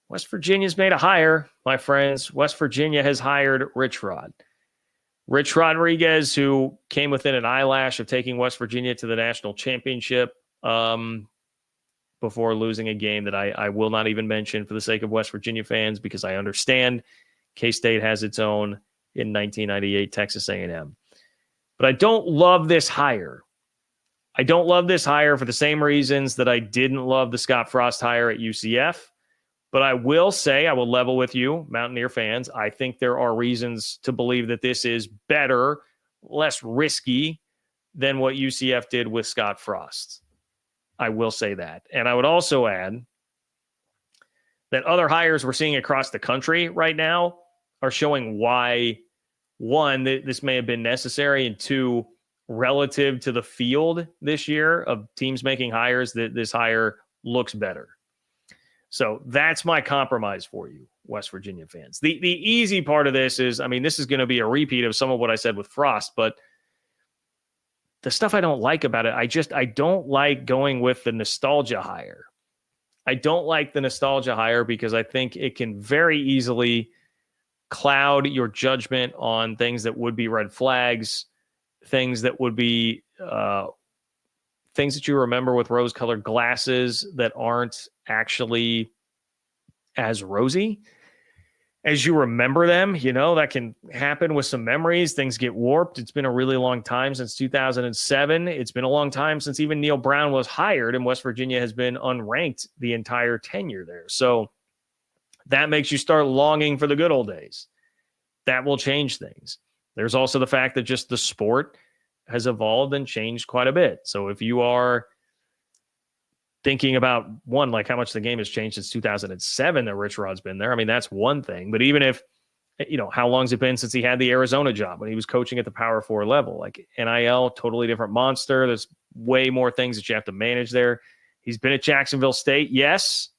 West Virginia's made a hire, my friends. West Virginia has hired Rich Rod. Rich Rodriguez, who came within an eyelash of taking West Virginia to the national championship before losing a game that I will not even mention for the sake of West Virginia fans, because I understand K-State has its own in 1998 Texas A&M. But I don't love this hire. I don't love this hire for the same reasons that I didn't love the Scott Frost hire at UCF. But I will say, I will level with you, Mountaineer fans. I think there are reasons to believe that this is better, less risky than what UCF did with Scott Frost. I will say that. And I would also add that other hires we're seeing across the country right now are showing why, one, this may have been necessary, and two, relative to the field this year of teams making hires, that this hire looks better. So that's my compromise for you, West Virginia fans. The easy part of this is, this is going to be a repeat of some of what I said with Frost, but the stuff I don't like about it, I don't like going with the nostalgia hire. I don't like the nostalgia hire because I think it can very easily cloud your judgment on things that would be red flags, things that would be things that you remember with rose-colored glasses that aren't actually as rosy as you remember them. That can happen with some memories. Things get warped. It's been a really long time since 2007. It's been a long time since even Neil Brown was hired, and West Virginia has been unranked the entire tenure there. So that makes you start longing for the good old days. That will change things. There's also the fact that just the sport has evolved and changed quite a bit. So if you are thinking about, one, like how much the game has changed since 2007 that Rich Rod's been there, that's one thing. But even if, how long has it been since he had the Arizona job when he was coaching at the Power 4 level? Like NIL, totally different monster. There's way more things that you have to manage there. He's been at Jacksonville State, yes,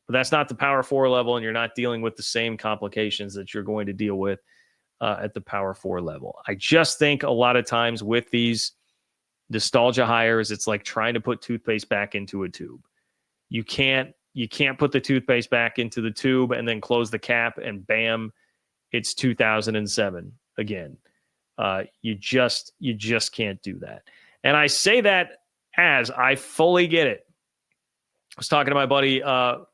but that's not the Power 4 level, and you're not dealing with the same complications that you're going to deal with at the Power 4 level. I just think a lot of times with these nostalgia hires, it's like trying to put toothpaste back into a tube. You can't put the toothpaste back into the tube and then close the cap and bam, it's 2007 again. You just can't do that. And I say that as I fully get it. I was talking to my buddy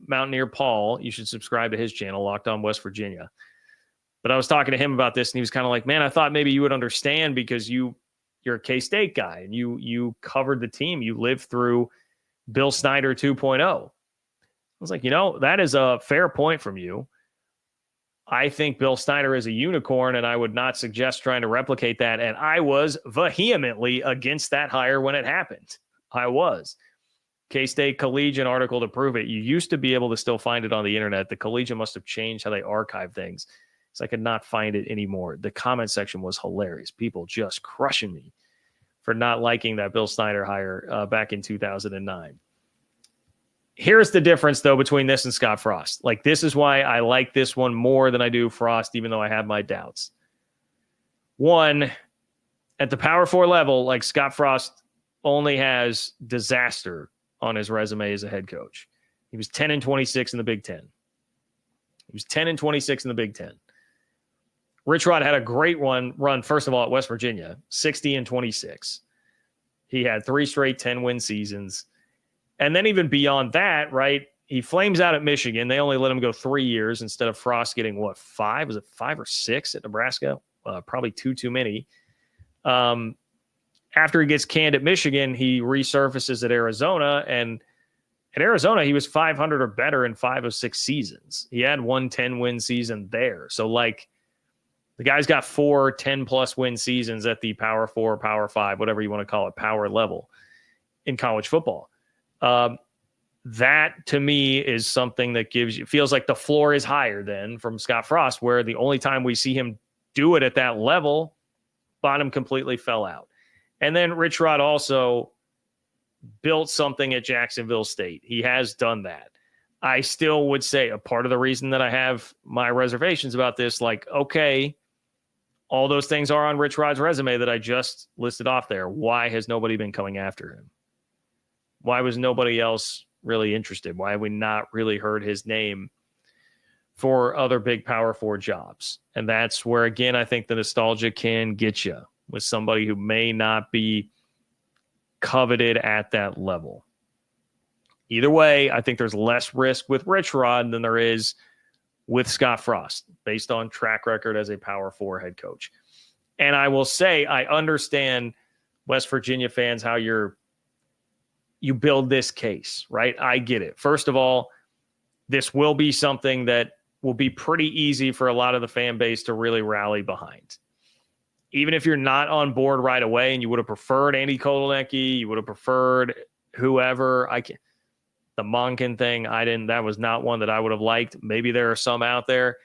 Mountaineer Paul. You should subscribe to his channel, Locked On West Virginia. But I was talking to him about this, and he was kind of like, man, I thought maybe you would understand because you're a K-State guy, and you covered the team. You lived through Bill Snyder 2.0. I was like, that is a fair point from you. I think Bill Snyder is a unicorn, and I would not suggest trying to replicate that. And I was vehemently against that hire when it happened. I was. K-State Collegian article to prove it. You used to be able to still find it on the internet. The Collegian must have changed how they archive things. So I could not find it anymore. The comment section was hilarious. People just crushing me for not liking that Bill Snyder hire back in 2009. Here's the difference, though, between this and Scott Frost. Like, this is why I like this one more than I do Frost, even though I have my doubts. One, at the Power 4 level, like, Scott Frost only has disaster on his resume as a head coach. He was 10-26 in the Big Ten. He was 10-26 in the Big Ten. Rich Rod had a great run, first of all, at West Virginia, 60-26. He had 3 straight 10-win seasons. And then even beyond that, right, he flames out at Michigan. They only let him go 3 years instead of Frost getting, 5? Was it 5 or 6 at Nebraska? Probably too many. After he gets canned at Michigan, he resurfaces at Arizona. And at Arizona, he was 500 or better in 5 of 6 seasons. He had 1 10-win season there. So, like, the guy's got 4 10-plus win seasons at the Power 4, Power 5, whatever you want to call it, power level in college football. That, to me, is something that feels like the floor is higher than from Scott Frost, where the only time we see him do it at that level, bottom completely fell out. And then Rich Rod also built something at Jacksonville State. He has done that. I still would say a part of the reason that I have my reservations about this, like, okay, all those things are on Rich Rod's resume that I just listed off there. Why has nobody been coming after him? Why was nobody else really interested? Why have we not really heard his name for other big Power 4 jobs. And that's where, again, I think the nostalgia can get you with somebody who may not be coveted at that level. Either way, I think there's less risk with Rich Rod than there is with Scott Frost based on track record as a Power 4 head coach. And I will say, I understand West Virginia fans, how you build this case, right? I get it. First of all, this will be something that will be pretty easy for a lot of the fan base to really rally behind. Even if you're not on board right away and you would have preferred Andy Kotelnicki, you would have preferred whoever, the Monken thing, that was not one that I would have liked. Maybe there are some out there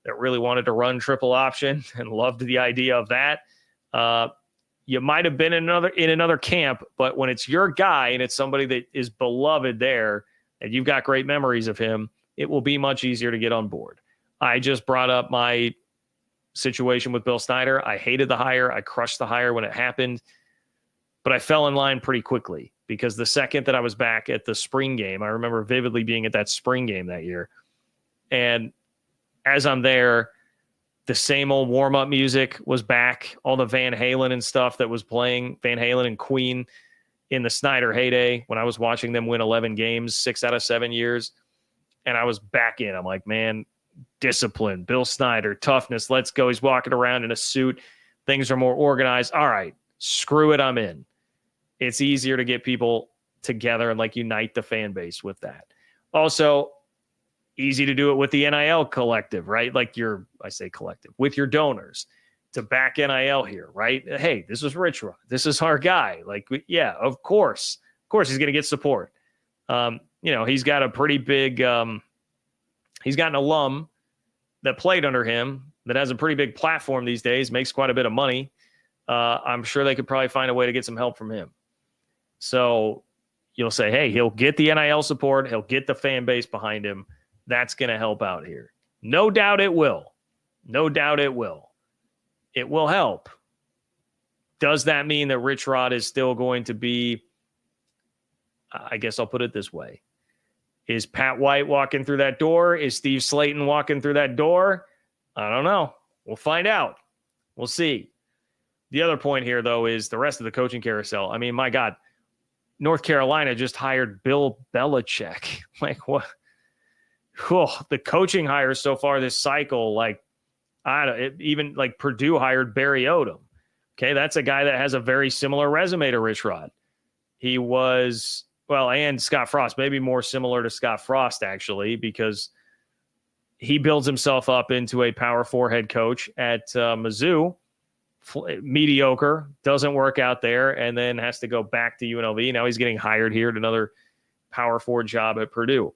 that really wanted to run triple option and loved the idea of that. You might have been in another camp, but when it's your guy and it's somebody that is beloved there and you've got great memories of him, it will be much easier to get on board. I just brought up my situation with Bill Snyder. I hated the hire. I crushed the hire when it happened, but I fell in line pretty quickly because the second that I was back at the spring game, I remember vividly being at that spring game that year. And as I'm there, the same old warm-up music was back. All the Van Halen and stuff that was playing, Van Halen and Queen in the Snyder heyday when I was watching them win 11 games, 6 out of 7 years. And I was back in. I'm like, man, discipline, Bill Snyder, toughness, let's go. He's walking around in a suit. Things are more organized. All right, screw it, I'm in. It's easier to get people together and like unite the fan base with that. Also, easy to do it with the NIL collective, right? Like I say collective, with your donors to back NIL here, right? Hey, this is Rich Rod. This is our guy. Like, yeah, of course he's going to get support. He's got a pretty big, he's got an alum that played under him that has a pretty big platform these days, makes quite a bit of money. I'm sure they could probably find a way to get some help from him. So you'll say, hey, he'll get the NIL support. He'll get the fan base behind him. That's going to help out here. No doubt it will. No doubt it will. It will help. Does that mean that Rich Rod is still going to be, I guess I'll put it this way. Is Pat White walking through that door? Is Steve Slayton walking through that door? I don't know. We'll find out. We'll see. The other point here, though, is the rest of the coaching carousel. I mean, my God, North Carolina just hired Bill Belichick. Like, what? Oh, the coaching hires so far this cycle, even like Purdue hired Barry Odom. Okay, that's a guy that has a very similar resume to Rich Rod. He was, and Scott Frost, maybe more similar to Scott Frost, actually, because he builds himself up into a Power 4 head coach at Mizzou. Mediocre, doesn't work out there, and then has to go back to UNLV. Now he's getting hired here at another Power 4 job at Purdue.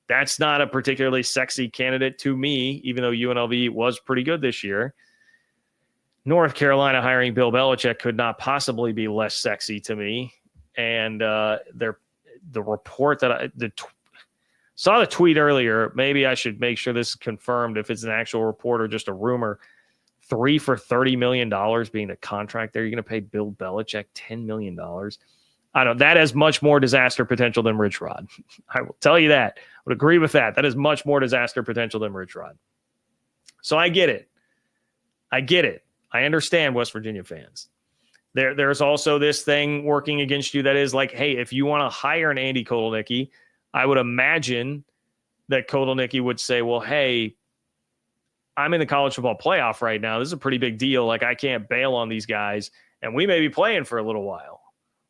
That's not a particularly sexy candidate to me, even though UNLV was pretty good this year. North Carolina hiring Bill Belichick could not possibly be less sexy to me. And the report that I saw the tweet earlier, maybe I should make sure this is confirmed if it's an actual report or just a rumor. 3 for $30 million being the contract there. You're going to pay Bill Belichick $10 million. I don't know. That has much more disaster potential than Rich Rod. I will tell you that. I would agree with that. That is much more disaster potential than Rich Rod. So I get it. I understand West Virginia fans. There's also this thing working against you that is like, hey, if you want to hire an Andy Kotelnicki, I would imagine that Kotelnicki would say, well, hey, I'm in the college football playoff right now. This is a pretty big deal. Like, I can't bail on these guys, and we may be playing for a little while.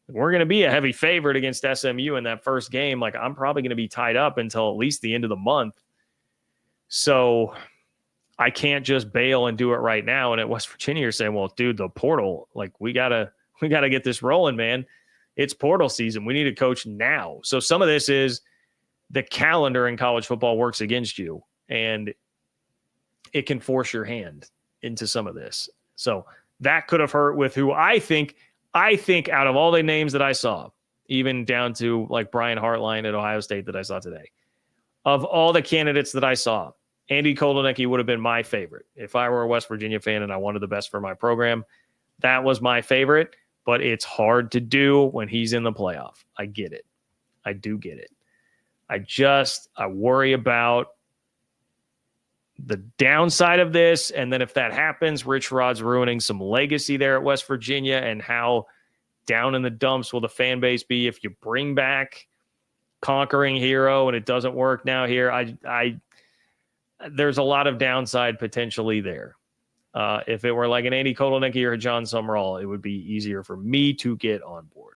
We're going to be a heavy favorite against SMU in that first game. Like, I'm probably going to be tied up until at least the end of the month. So I can't just bail and do it right now. And at West Virginia, you're saying, well, dude, the portal, like, we gotta get this rolling, man. It's portal season. We need a coach now. So some of this is the calendar in college football works against you, and it can force your hand into some of this. So that could have hurt with who I think out of all the names that I saw, even down to like Brian Hartline at Ohio State that I saw today, of all the candidates that I saw, Andy Kotelnicki would have been my favorite. If I were a West Virginia fan and I wanted the best for my program, that was my favorite, but it's hard to do when he's in the playoff. I get it. I do get it. I worry about the downside of this, and then if that happens, Rich Rod's ruining some legacy there at West Virginia, and how down in the dumps will the fan base be if you bring back conquering hero and it doesn't work now here. There's a lot of downside potentially there. If it were like an Andy Kotelnicki or a John Summerall, it would be easier for me to get on board.